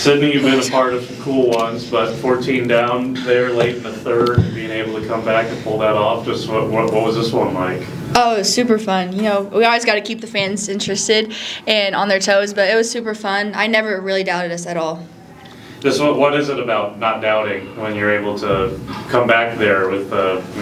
Sydney, you've been a part of some cool ones, but 14 down there late in the third, being able to come back and pull that off, just what was this one like? Oh, it was super fun. We always got to keep the fans interested and on their toes, but it was super fun. I never really doubted us at all. What is it about not doubting when you're able to come back there with,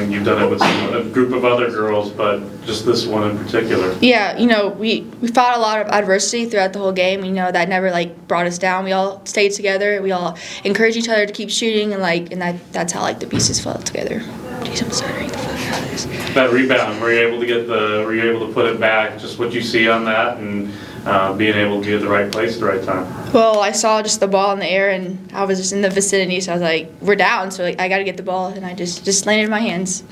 you've done it with a group of other girls, but just this one in particular? Yeah, we fought a lot of adversity throughout the whole game. That never brought us down. We all stayed together. We all encouraged each other to keep shooting, and that's how the pieces fell together. Jeez, I'm starting the fuck out of this. That rebound, were you able to put it back? Just what you see on that, and being able to be at the right place at the right time. Well, I saw just the ball in the air, and I was just in the vicinity, so I was like, we're down, so I got to get the ball, and I just landed in my hands.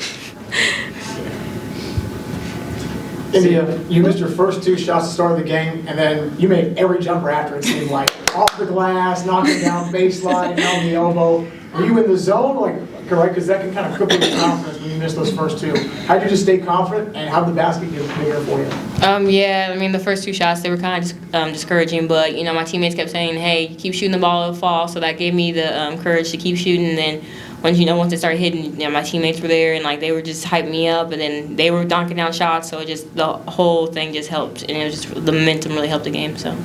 India, you missed your first 2 shots to start the game, and then you made every jumper after, it seemed like. Off the glass, knocking down baseline, on the elbow. Were you in the zone? Correct? Because that can kind of cripple your confidence when you miss those first 2. How did you just stay confident, and how did the basket get bigger for you? Yeah, the first 2 shots, they were kind of discouraging, but, my teammates kept saying, hey, keep shooting the ball, it'll fall, so that gave me the courage to keep shooting, and then once it started hitting, my teammates were there, and, they were just hyping me up, and then they were knocking down shots, so the whole thing just helped, and it was just, the momentum really helped the game, so.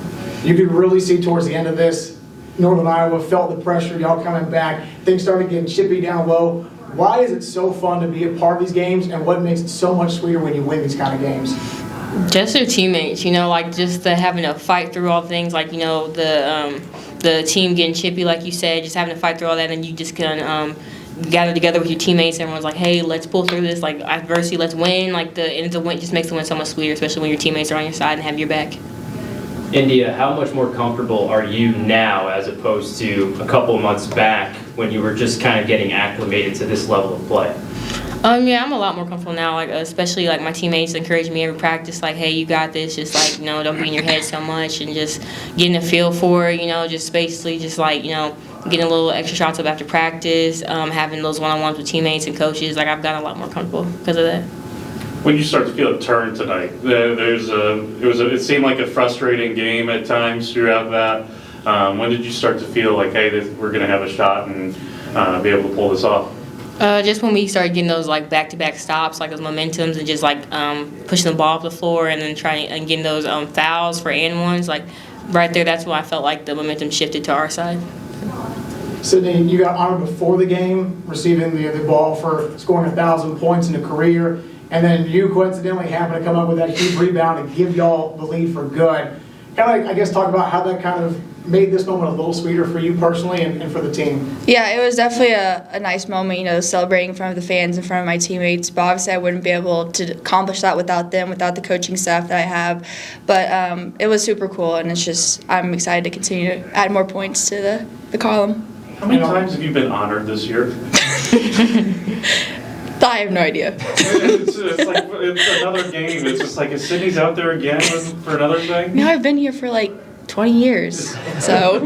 You could really see towards the end of this, Northern Iowa felt the pressure, y'all coming back, things started getting chippy down low. Why is it so fun to be a part of these games, and what makes it so much sweeter when you win these kind of games? Just your teammates, just having to fight through all things, the team getting chippy, like you said, just having to fight through all that, and you just can gather together with your teammates. Everyone's like, hey, let's pull through this, adversity, let's win. The win just makes the win so much sweeter, especially when your teammates are on your side and have your back. India, how much more comfortable are you now as opposed to a couple months back when you were just kind of getting acclimated to this level of play? Yeah, I'm a lot more comfortable now, especially my teammates encourage me every practice, hey, you got this, just don't be in your head so much, and just getting a feel for it, just basically just getting a little extra shots up after practice, having those one-on-ones with teammates and coaches, I've gotten a lot more comfortable because of that. When you start to feel a turn tonight, it seemed like a frustrating game at times throughout that. When did you start to feel like, hey, we're going to have a shot and be able to pull this off? Just when we started getting those back-to-back stops, those momentums, and just pushing the ball up the floor, and then trying and getting those fouls for and ones, right there, that's when I felt like the momentum shifted to our side. Sydney, you got honored before the game, receiving the ball for scoring 1,000 points in a career. And then you coincidentally happened to come up with that huge rebound and give y'all the lead for good. Kind of, talk about how that kind of made this moment a little sweeter for you personally and for the team. Yeah, it was definitely a nice moment, celebrating in front of the fans, in front of my teammates. But obviously I wouldn't be able to accomplish that without them, without the coaching staff that I have. But it was super cool, and I'm excited to continue to add more points to the column. How many times have you been honored this year? I have no idea. It's another game. It's just is Sydney's out there again for another thing? No, I've been here for 20 years, so.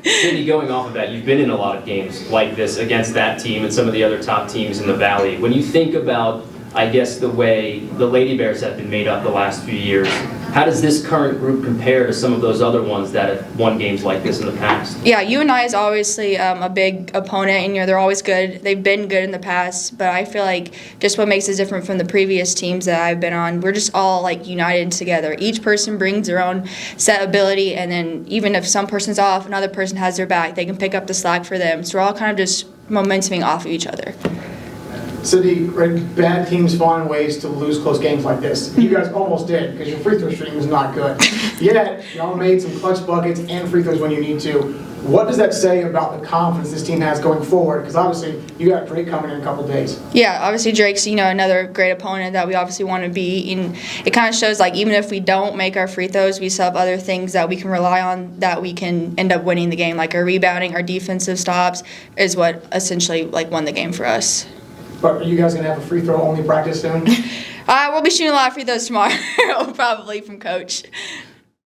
Sydney, going off of that, you've been in a lot of games like this against that team and some of the other top teams in the Valley. When you think about, the way the Lady Bears have been made up the last few years, how does this current group compare to some of those other ones that have won games like this in the past? Yeah, UNI is obviously a big opponent, and they're always good. They've been good in the past, but I feel like just what makes us different from the previous teams that I've been on, we're just all united together. Each person brings their own set ability, and then even if some person's off, another person has their back, they can pick up the slack for them. So we're all kind of just momentuming off of each other. Sydney, bad teams find ways to lose close games like this. You guys almost did because your free throw shooting was not good. Yet, y'all made some clutch buckets and free throws when you need to. What does that say about the confidence this team has going forward? Because obviously, you got Drake coming in a couple days. Yeah, obviously Drake's another great opponent that we obviously want to beat, and it kind of shows even if we don't make our free throws, we still have other things that we can rely on that we can end up winning the game. Like our rebounding, our defensive stops is what essentially won the game for us. But are you guys going to have a free throw only practice soon? We'll be shooting a lot of free throws tomorrow, probably from Coach.